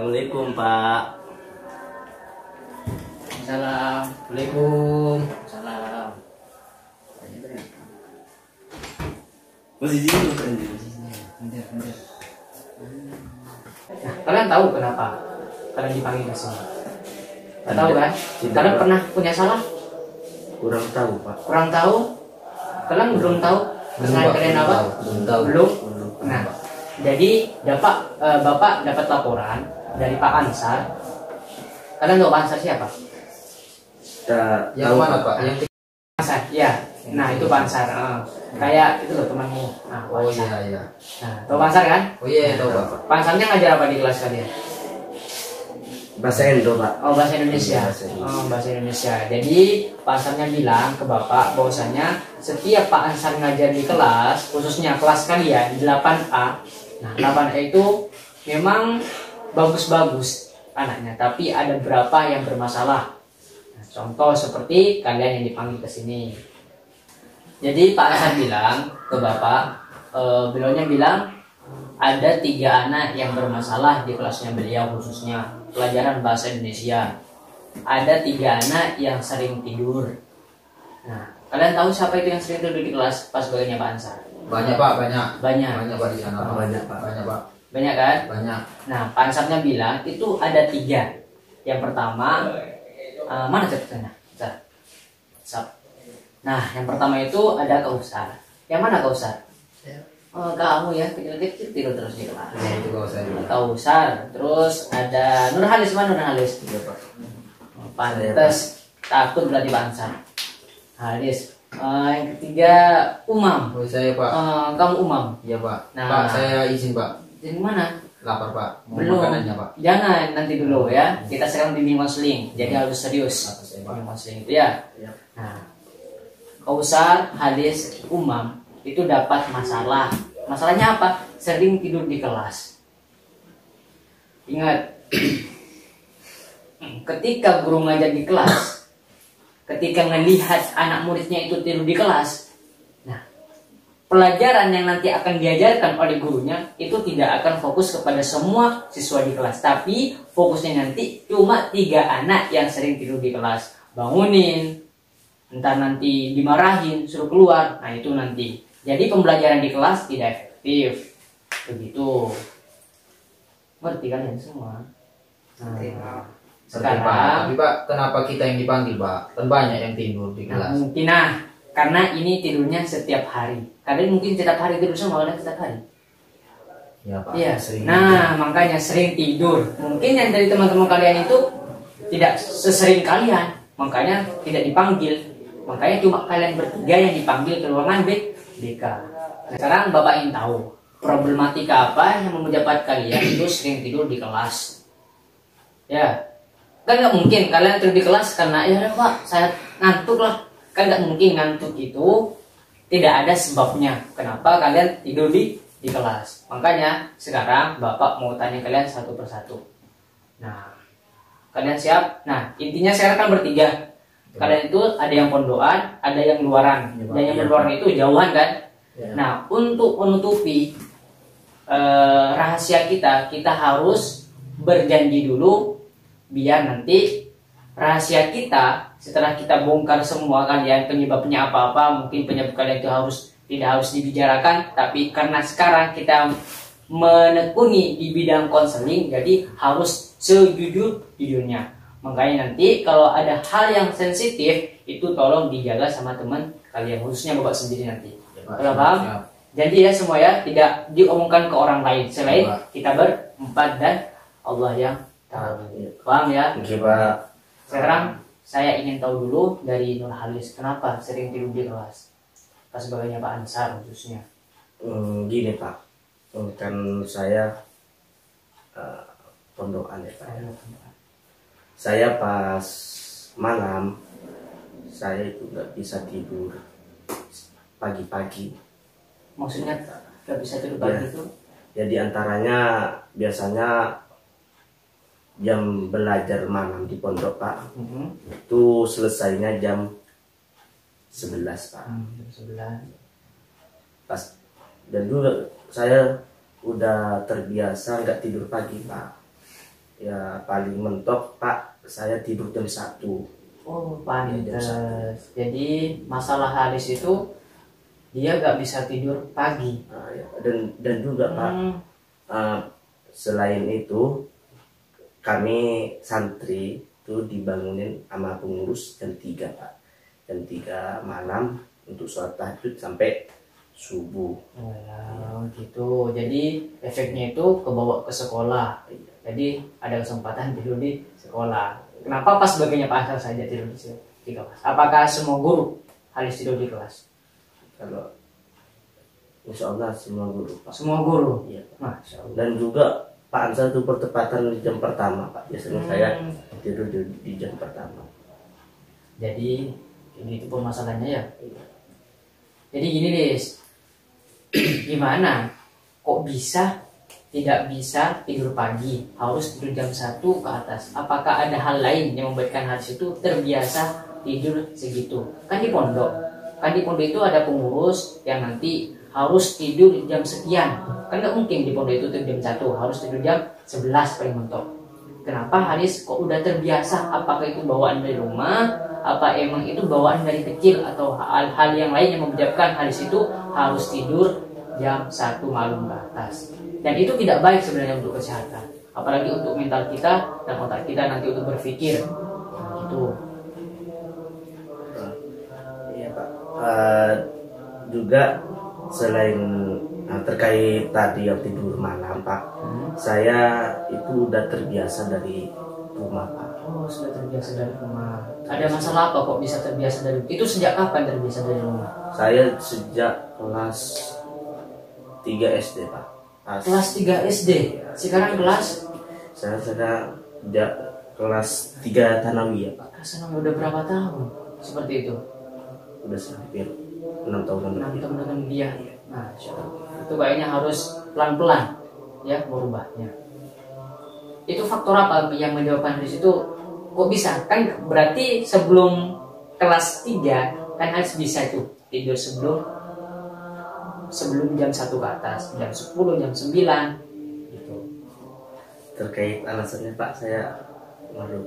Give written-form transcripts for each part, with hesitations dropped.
Assalamualaikum Pak. Assalamualaikum. Salam. Posisi ini. Kalian tahu kenapa kalian dipanggil ke sini? Tahu kan? Kalian pernah punya salah? Kurang tahu Pak. Kurang tahu? Kalian belum tahu? Kesalahan kalian apa? Belum tahu. Belum? Nah, jadi Bapak dapat laporan dari Pak Ansar. Kalian tahu Pak Ansar siapa? Yang mana Pak? Yang Ansar, ya. Nah itu Pak Ansar. Kayak itu loh temanmu. Nah, Pak oh Ansar. iya. Nah, tahu Pak Ansar kan? Oh iya tahu Pak. Pak Ansarnya ngajar apa di kelas kalian? Bahasa Indo Pak. Oh, bahasa Indonesia. Bahasa Indonesia. Oh, bahasa Indonesia. Jadi Pak Ansarnya bilang ke Bapak bahwasanya setiap Pak Ansar ngajar di kelas, khususnya kelas kalian 8A. Nah, 8A itu memang bagus-bagus anaknya, tapi ada beberapa yang bermasalah. Nah, contoh seperti kalian yang dipanggil ke sini. Jadi Pak Ansar bilang ke Bapak, beliaunya bilang ada 3 anak yang bermasalah di kelasnya beliau, khususnya pelajaran bahasa Indonesia. Ada 3 anak yang sering tidur. Nah, kalian tahu siapa itu yang sering tidur di kelas pas bagiannya Pak Ansar? Banyak Pak, banyak. Banyak. Banyak Pak di sana Pak. Banyak Pak. Banyak Pak. Banyak kan? Banyak. Nah, Pak Ansarnya bilang itu ada 3. Yang pertama, mana catatannya? Nah, yang pertama itu ada Kausar. Yang mana Kausar? Oh, kamu ya, kecil-kecil tidur terus di kelas. Ya itu kalau saya. Kausar. Terus ada Nurhalis, mana Nurhalis? Iya Pak. Pantes takut berarti Pak Ansar. Halis. Yang ketiga Umam. Oh saya Pak. Kamu Umam. Iya Pak. Nah. Pak saya izin Pak. Jadi mana? Lapar Pak. Mau Belum. makanannya Pak. Jangan nanti dulu ya. Kita sekarang bimbing konseling. Jadi harus serius. Apa saya Pak? Bimbing konseling itu ya. Ya. Nah, Kausar, Halis, Umam itu dapat masalah. Masalahnya apa? Sering tidur di kelas. Ingat, ketika guru ngajar di kelas, ketika melihat anak muridnya itu tidur di kelas, nah, pelajaran yang nanti akan diajarkan oleh gurunya itu tidak akan fokus kepada semua siswa di kelas, tapi fokusnya nanti cuma 3 anak yang sering tidur di kelas. Bangunin, entar nanti dimarahin, suruh keluar, nah itu nanti. Jadi pembelajaran di kelas tidak efektif, begitu. Ngerti kalian semua? Nah, Sekarang. sekarang, Tapi Pak, kenapa kita yang dipanggil Pak? Kan banyak yang tidur di kelas. karena ini tidurnya setiap hari. Kalian mungkin setiap hari tidur sama kalian setiap hari. Ya Pak. Iya. Sering. Nah, makanya sering tidur. Mungkin yang dari teman-teman kalian itu tidak sesering kalian, makanya tidak dipanggil. Makanya cuma kalian bertiga yang dipanggil ke ruangan BK. Nah, sekarang Bapak ingin tahu problematika apa yang membuat kalian itu sering tidur di kelas. Ya, kan nggak mungkin kalian tidur di kelas karena ya Pak saya ngantuk lah. Kan nggak mungkin ngantuk itu tidak ada sebabnya. Kenapa kalian tidur di kelas? Makanya sekarang Bapak mau tanya kalian satu persatu. Nah, kalian siap? Nah, intinya sekarang kan bertiga. Kalian itu ada yang pondokan, ada yang luaran. Dan yang luaran itu jauhan kan? Ya. Nah, untuk menutupi rahasia kita harus berjanji dulu biar nanti rahasia kita setelah kita bongkar semua kalian penyebabnya apa-apa, mungkin penyebab kalian itu tidak harus dibicarakan, tapi karena sekarang kita menekuni di bidang konseling, jadi harus sejujur-jujurnya. Makanya nanti kalau ada hal yang sensitif itu tolong dijaga sama teman kalian, khususnya Bapak sendiri nanti. Udah paham? Janji ya semua ya, tidak diomongkan ke orang lain selain kita berempat dan Allah yang tahu. Paham ya? Oke Pak. Sekarang saya ingin tahu dulu dari Nurhalis, kenapa sering tidur di kelas? Pas bagainya Pak Ansar khususnya. Gini Pak. Kan saya pondokan ya Pak. Saya pas malam saya itu nggak bisa tidur pagi-pagi. Maksudnya nggak bisa tidur pagi itu? Ya diantaranya biasanya jam belajar malam di pondok Pak. Itu selesainya jam 11 Pak. Jam 11. Pas dan juga saya udah terbiasa nggak tidur pagi Pak. Ya paling mentok Pak, saya tidur jam 1. Oh, Jam pantes. Jadi masalah Haris itu dia gak bisa tidur pagi. Nah, ya. Dan juga Pak, selain itu kami santri itu dibangunin sama pengurus jam 3 Pak, jam 3 malam untuk sholat tahajud sampai subuh. Oh, gitu. Jadi efeknya itu kebawa ke sekolah. Jadi ada kesempatan tidur di sekolah. Kenapa pas bagiannya Pak Asal saja tidur di kelas? Apakah semua guru harus tidur di kelas? Kalau insya Allah semua guru Pak. Semua guru? Iya. Masya Allah. Dan juga Pak Ansar itu bertepatan di jam pertama Pak. Biasanya saya tidur di jam pertama. Jadi gitu permasalahannya ya. Jadi gini Des, gimana? Kok bisa tidak bisa tidur pagi, harus tidur jam 1 ke atas? Apakah ada hal lain yang membuatkan Haris itu terbiasa tidur segitu? Kan di pondok itu ada pengurus yang nanti harus tidur jam sekian. Kan nggak mungkin di pondok itu tidur jam 1, harus tidur jam 11 paling mentok. Kenapa Haris kok udah terbiasa? Apakah itu bawaan dari rumah? Apa emang itu bawaan dari kecil? Atau hal-hal yang lain yang menyebabkan Haris itu harus tidur jam 1 malam ke atas? Dan itu tidak baik sebenarnya untuk kesehatan, apalagi untuk mental kita dan otak kita nanti untuk berpikir. Gitu. Iya Pak. Juga selain terkait tadi yang tidur malam Pak, saya itu udah terbiasa dari rumah Pak. Oh, sudah terbiasa dari rumah. Ada masalah apa kok bisa terbiasa dari itu? Sejak kapan terbiasa dari rumah? Saya sejak kelas 3 SD Pak. Kelas 3 SD. Sekarang kelas? Saya sejak kelas 3 Thanawiyah Pak. Senang udah berapa tahun? Seperti itu. Udah hampir 6 tahun 6 lebih. tahun dengan dia. Nah, itu kayaknya harus pelan-pelan ya merubahnya. Itu faktor apa yang menyebabkan Haris itu kok bisa? Kan berarti sebelum kelas 3 kan Haris bisa tuh tidur sebelum jam 1 ke atas, jam 10, jam 9 gitu. Terkait alasannya Pak, saya malu.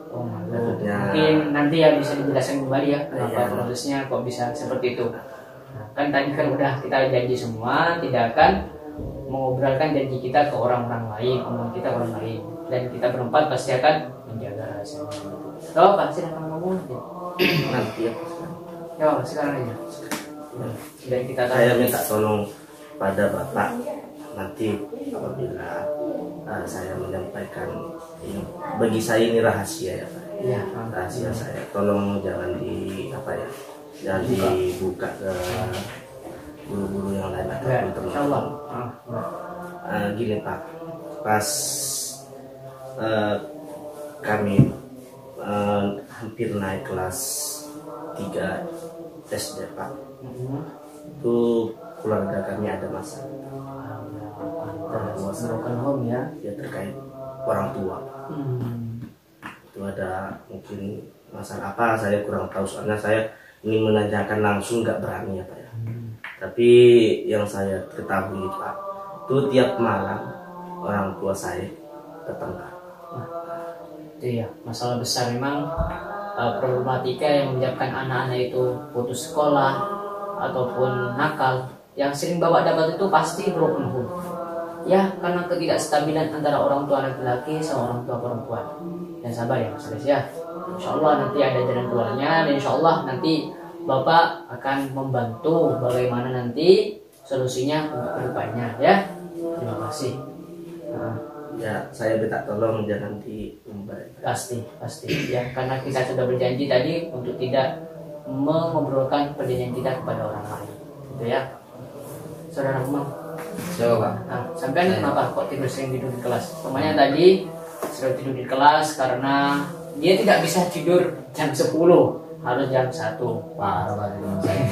Oh, Maksudnya mungkin nanti ya bisa dijelaskan kembali ya kenapa Iya. prosesnya kok bisa seperti itu. Nah, kan tadi kan udah kita janji semua tidak akan mengobrolkan janji kita ke orang-orang lain, omongan kita ke orang lain, dan kita berempat pasti akan menjaga rahasianya. Kalau Pak silahkan ngomong aja. nanti ya. Ya sekarang aja. Dan kita Saya minta tolong pada Bapak nanti apabila saya menyampaikan ini, bagi saya ini rahasia ya Pak. ya, Rahasia saya. Tolong jangan jangan dibuka ke guru-guru yang lain ya, ataupun insya Allah. teman-teman. Gini Pak, pas kami hampir naik kelas 3 SD Pak, itu keluarga kami ada masalah. Broken home ya. Ya terkait orang tua Pak. Itu ada mungkin masalah apa saya kurang tahu, soalnya saya ingin menanyakan langsung nggak berani ya Pak ya. Tapi yang saya ketahui Pak, itu tiap malam orang tua saya bertengkar. Itu ya masalah besar memang, problematika yang menyebabkan anak-anak itu putus sekolah ataupun nakal. Yang sering bawa dapat itu pasti broken home. Ya karena ketidakstabilan antara orang tua laki-laki sama orang tua perempuan. Dan sabar ya Mas Aris ya. Insya Allah nanti ada jalan keluarnya, dan Insya Allah nanti Bapak akan membantu bagaimana nanti solusinya untuk kedepannya ya. Terima kasih. Ya saya minta tolong jangan diumbar. Pasti ya, karena kita sudah berjanji tadi untuk tidak mengobrolkan perjanjian kita kepada orang lain, gitu ya. Saudara Umam, Coba. nah, sampai kenapa kok sering tidur di kelas? Namanya tadi sering tidur di kelas karena dia tidak bisa tidur jam 10, harus jam 1. Parah banget dengan saya.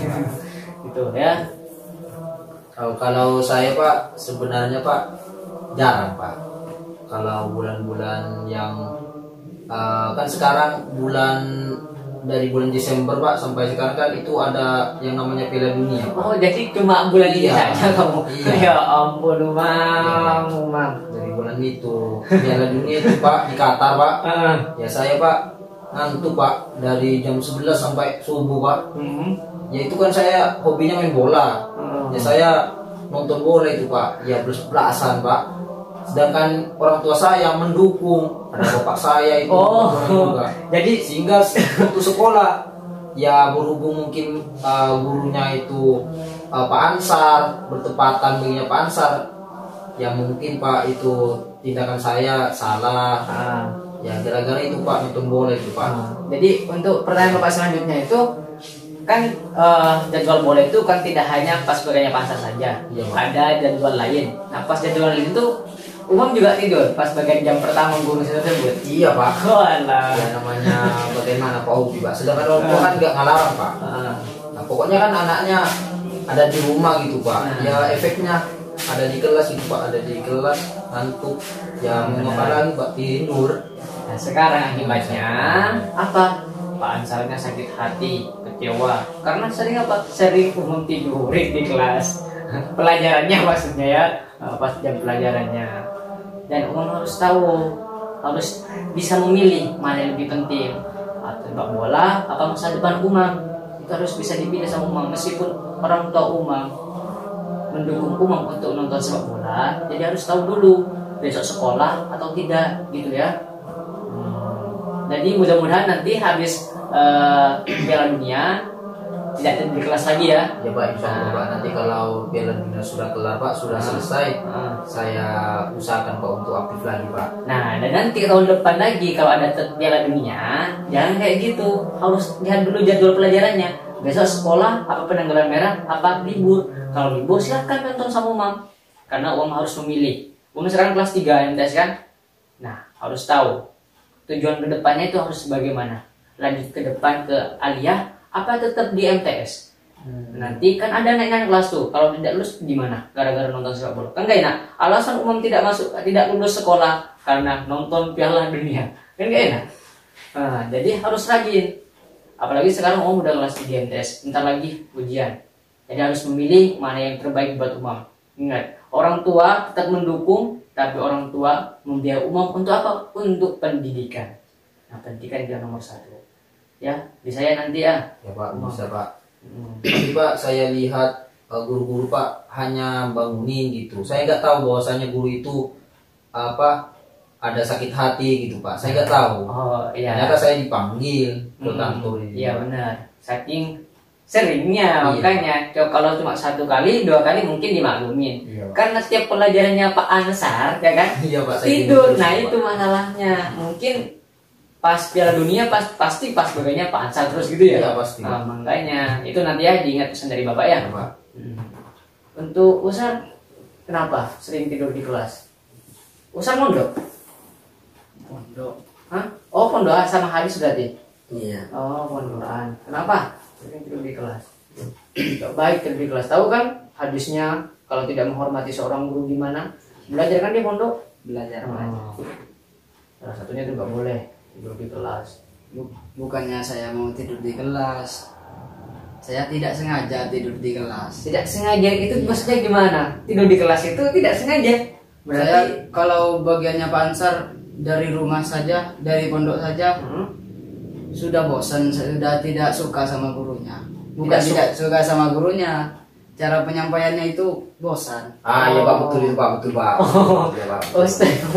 Gitu ya. Kalau saya Pak, sebenarnya Pak jarang Pak. Kalau bulan-bulan yang kan sekarang dari bulan Desember Pak sampai sekarang kan itu ada yang namanya Piala Dunia Pak. Oh jadi cuma bulan ini Iya. saja kamu? Iya. Ya ampun Umam. Dari bulan itu Piala Dunia itu Pak di Qatar Pak. Ya saya Pak ngantuk Pak dari jam 11 sampai subuh Pak. Ya itu kan saya hobinya main bola. Ya saya nonton bola itu Pak. Ya belas-belasan Pak. Sedangkan orang tua saya mendukung, ada bapak saya itu juga. Jadi Sehingga waktu sekolah ya berhubung mungkin gurunya itu Pak Ansar, bertepatan baginya Pak Ansar, ya mungkin Pak itu tindakan saya salah. Ya gara-gara itu Pak nonton bola itu Pak. Jadi untuk pertanyaan Bapak selanjutnya itu kan jadwal bola itu kan tidak hanya pas bagiannya Pak Ansar saja, Iya, Pak. ada jadwal lain. Nah pas jadwal lain itu Umam juga tidur pas bagian jam pertama guru tersebut. Iya Pak. Walah. Ya namanya bagaimana Pak hobi Pak. Sedangkan orang tua kan nggak ngalarang Pak. Nah pokoknya kan anaknya ada di rumah gitu Pak. Ya efeknya ada di kelas gitu Pak, ada di kelas ngantuk. Ya mau apa lagi Pak, tidur. Nah sekarang akibatnya apa? Pak Ansarnya sakit hati, kecewa karena sering apa? Sering Umam tidurin di kelas. Pelajarannya maksudnya ya, pas jam pelajarannya. Dan Umam harus tahu, harus bisa memilih mana yang lebih penting, atau sepak bola apa masa depan Umam. Itu harus bisa dipilih sama Umam. Meskipun orang tua Umam mendukung Umam untuk nonton sepak bola, jadi harus tahu dulu besok sekolah atau tidak gitu ya. Jadi mudah-mudahan nanti habis Piala Dunia tidak tidur di kelas lagi ya. Ya Pak, insya Allah Pak. Nanti kalau Piala Dunia sudah kelar Pak, sudah selesai, saya usahakan Pak untuk aktif lagi Pak. Nah, dan nanti tahun depan lagi kalau ada Piala Dunia, jangan kayak gitu. Harus lihat dulu jadwal pelajarannya. Besok sekolah, apa penanggalan merah, apa libur. Kalau libur silakan nonton sama Umam. Karena Umam harus memilih. Umam sekarang kelas 3 MTS kan. Nah, harus tahu tujuan kedepannya itu harus bagaimana. Lanjut ke depan ke aliyah, apa tetap di MTS. Nanti kan ada naik-naik kelas tuh. Kalau tidak lulus gimana? Gara-gara nonton sepak bola. Kan gak enak. Alasan Umam tidak lulus sekolah karena nonton Piala Dunia. Kan gak enak. Nah, jadi harus rajin. Apalagi sekarang Umam udah kelas 3 MTS. Bentar lagi ujian. Jadi harus memilih mana yang terbaik buat Umam. Ingat, orang tua tetap mendukung, tapi orang tua membiayai Umam untuk apa? Untuk pendidikan. Nah, pendidikan yang nomor 1. Ya, di saya nanti ya. Ya Pak, bisa Pak. Tapi Pak, saya lihat guru-guru Pak hanya bangunin gitu. Saya nggak tahu bahwasanya guru itu apa ada sakit hati gitu Pak. Saya nggak tahu. Oh iya. Ternyata saya dipanggil ke kantor ini. Iya benar. Saking seringnya makanya kalau cuma 1 kali 2 kali mungkin dimaklumin. Iya, Pak. Karena setiap pelajarannya Pak Ansar ya kan Iya Pak. Saya tidur. gitu, Nah Pak. itu masalahnya. Mungkin pas Piala Dunia pasti pas bagainya Pak Ansar terus gitu ya. Iya pasti. Nah, makanya itu nanti ya diingat pesan dari Bapak ya. Iya, Pak. Untuk Usar kenapa sering tidur di kelas? Usar mondok? Pondok. Hah? Oh pondokan sama Hadis berarti? Iya. Oh pondokan. Kenapa? Sering tidur di kelas. Tidak baik tidur di kelas. Tahu kan hadisnya kalau tidak menghormati seorang guru gimana? Belajar kan di pondok? Belajar. Salah satunya itu nggak boleh tidur di kelas. Bukannya saya mau tidur di kelas, saya tidak sengaja tidur di kelas. Tidak sengaja itu maksudnya gimana? Tidur di kelas itu tidak sengaja. Saya Berarti kalau bagiannya Pak Ansar dari rumah saja, dari pondok saja sudah bosan, sudah tidak suka sama gurunya. Bukan tidak suka sama gurunya, cara penyampaiannya itu bosan. Ya Pak, betul itu Pak, betul Pak. Iya Pak. Oh,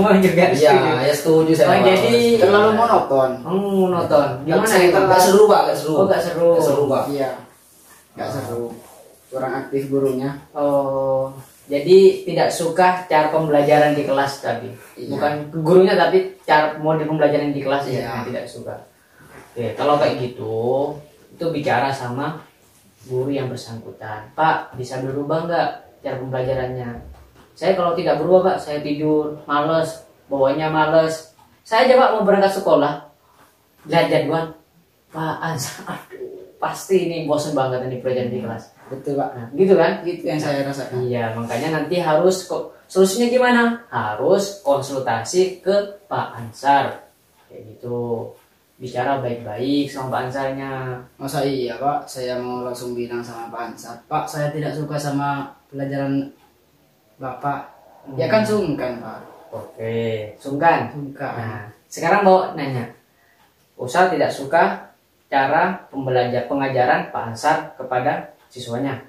Umam juga Iya, setuju. ya setuju saya. Oh, Pak. jadi Terlalu monoton. nonton. Gimana itu? Nggak seru Pak, nggak seru. Oh, nggak seru. Nggak seru Pak. Iya, nggak seru. Kurang aktif gurunya. Oh, jadi tidak suka cara pembelajaran di kelas tadi. Iya. Bukan gurunya tapi cara model pembelajaran di kelas Iya. yang tidak suka. Oke, kalau kayak gitu, itu bicara sama guru yang bersangkutan. Pak, bisa berubah nggak cara pembelajarannya? Saya kalau tidak berubah, Pak, saya tidur, males, bawanya males. Saya aja Pak mau berangkat sekolah, lihat jadwal, Pak, aduh, pasti ini bosen banget ini pelajaran di kelas. Betul Pak. Nah, gitu kan? Itu yang saya rasakan. Iya, makanya nanti harus solusinya gimana? Harus konsultasi ke Pak Ansar. Kayak gitu. Bicara baik-baik sama Pak Ansarnya. Masa iya Pak, saya mau langsung bilang sama Pak Ansar, Pak saya tidak suka sama pelajaran Bapak. Ya kan sungkan Pak. Oke, sungkan. Sungkan. Nah, sekarang mau nanya. Ustadz tidak suka cara pengajaran Pak Ansar kepada siswanya.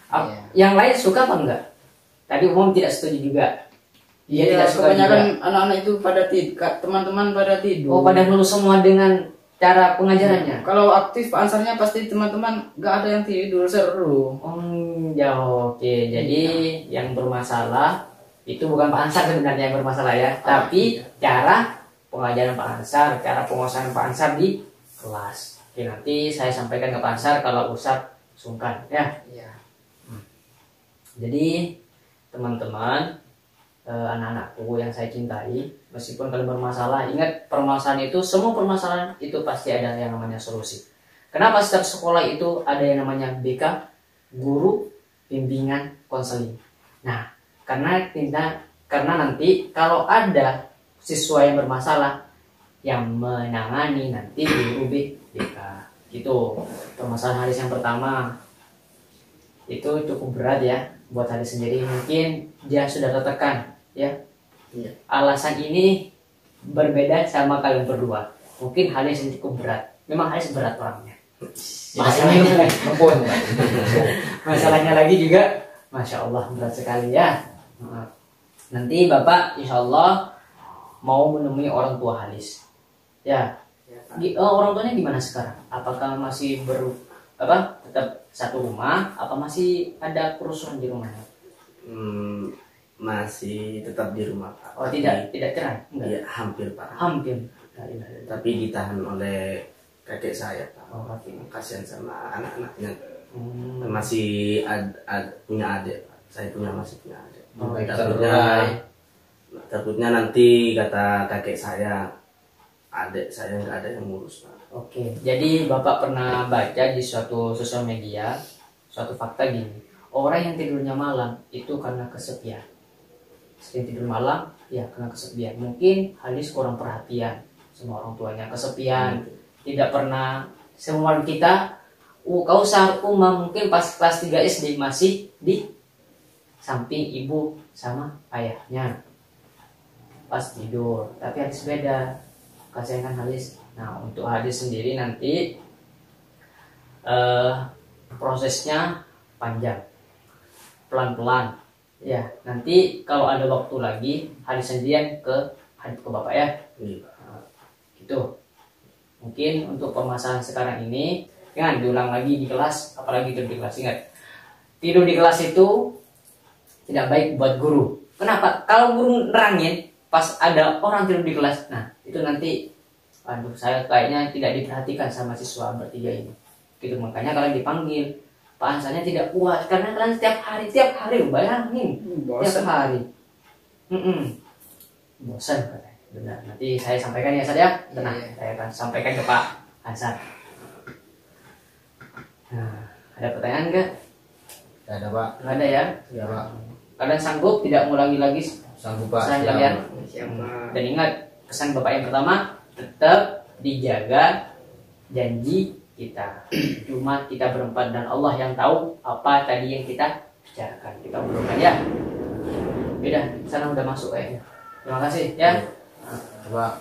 Iya. Yang lain suka apa enggak? Tadi umum tidak setuju juga. Dia Iya, tidak suka kebanyakan juga. anak-anak itu pada tidur, teman-teman pada tidur. Oh, pada ngeluh semua dengan cara pengajarannya. Kalau aktif ansarnya pasti teman-teman nggak ada yang tidur, seru. Ya oke. Jadi yang bermasalah itu bukan Pak Ansar sebenarnya yang bermasalah ya, tapi cara pengajaran Pak Ansar, cara penguasaan Pak Ansar di kelas. Oke, nanti saya sampaikan ke Pak Ansar kalau Ustadz sungkan ya. Iya. Jadi teman-teman, anak-anakku yang saya cintai, meskipun kalian bermasalah, ingat permasalahan itu, semua permasalahan itu pasti ada yang namanya solusi. Kenapa setiap sekolah itu ada yang namanya BK, guru bimbingan konseling. Nah, karena nanti kalau ada siswa yang bermasalah, yang menangani nanti guru BK. Gitu. Permasalahan hadis yang pertama itu cukup berat ya buat hadis sendiri, mungkin dia sudah tertekan ya. Iya. Alasan ini berbeda sama kalian berdua. Mungkin hadis yang cukup berat. Memang hadis berat orangnya. Masalahnya lagi juga, masya Allah berat sekali ya. Nanti Bapak insya Allah mau menemui orang tua hadis. Ya. Orang tuanya gimana sekarang? Apakah masih tetap satu rumah? Apa masih ada kerusuhan di rumahnya? Masih tetap di rumah Pak. Oh tidak cerai? Enggak. Iya, hampir Pak. Hampir. Tapi ditahan oleh kakek saya Pak. Oh, oke. Kasihan sama anak-anaknya. Masih punya adik Pak. Saya masih punya adik. Oh, takutnya nanti kata kakek saya, adik saya nggak ada yang ngurus Pak. Oke, jadi Bapak pernah baca di suatu sosial media suatu fakta gini, orang yang tidurnya malam itu karena kesepian. Sering tidur malam, ya karena kesepian. Mungkin hadis kurang perhatian sama orang tuanya, kesepian, tidak pernah. Semua kita, kau saat mungkin pas kelas 3 SD masih di samping ibu sama ayahnya pas tidur, tapi hadis beda. Kasihkan hadis. Nah, untuk hadis sendiri nanti prosesnya panjang, pelan-pelan. Ya, nanti kalau ada waktu lagi hadis sendirian ke Bapak ya. Nah, gitu. Mungkin untuk permasalahan sekarang ini jangan diulang lagi di kelas, apalagi tidur di kelas. Ingat, tidur di kelas itu tidak baik buat guru. Kenapa? Kalau guru nerangin pas ada orang tidur di kelas, nah itu nanti saya kayaknya tidak diperhatikan sama siswa bertiga ini. Gitu, makanya kalian dipanggil. Pak Ansarnya tidak puas karena kalian tiap hari bayangin, tiap hari. Bosan katanya. Benar. Nanti saya sampaikan ya saya. Tenang, saya akan sampaikan ke Pak Ansar. Nah, ada pertanyaan enggak? Tidak ada Pak. Enggak ada ya? Ya Pak. Kalian sanggup tidak mengulangi lagi Sanggup Pak. pesan kalian? Dan ingat pesan Bapak yang pertama, tetap dijaga janji kita. Cuma kita berempat dan Allah yang tahu apa tadi yang kita bicarakan. Kita obrolkan ya. Beda, sana udah masuk kayaknya. Terima kasih ya. Coba.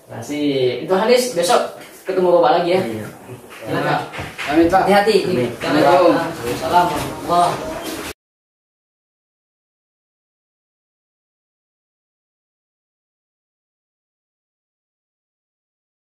Terima kasih. Itu hadis, besok ketemu Bapak lagi ya. Iya. Silakan. Amin Pak. Hati-hati. Assalamualaikum. Assalamualaikum.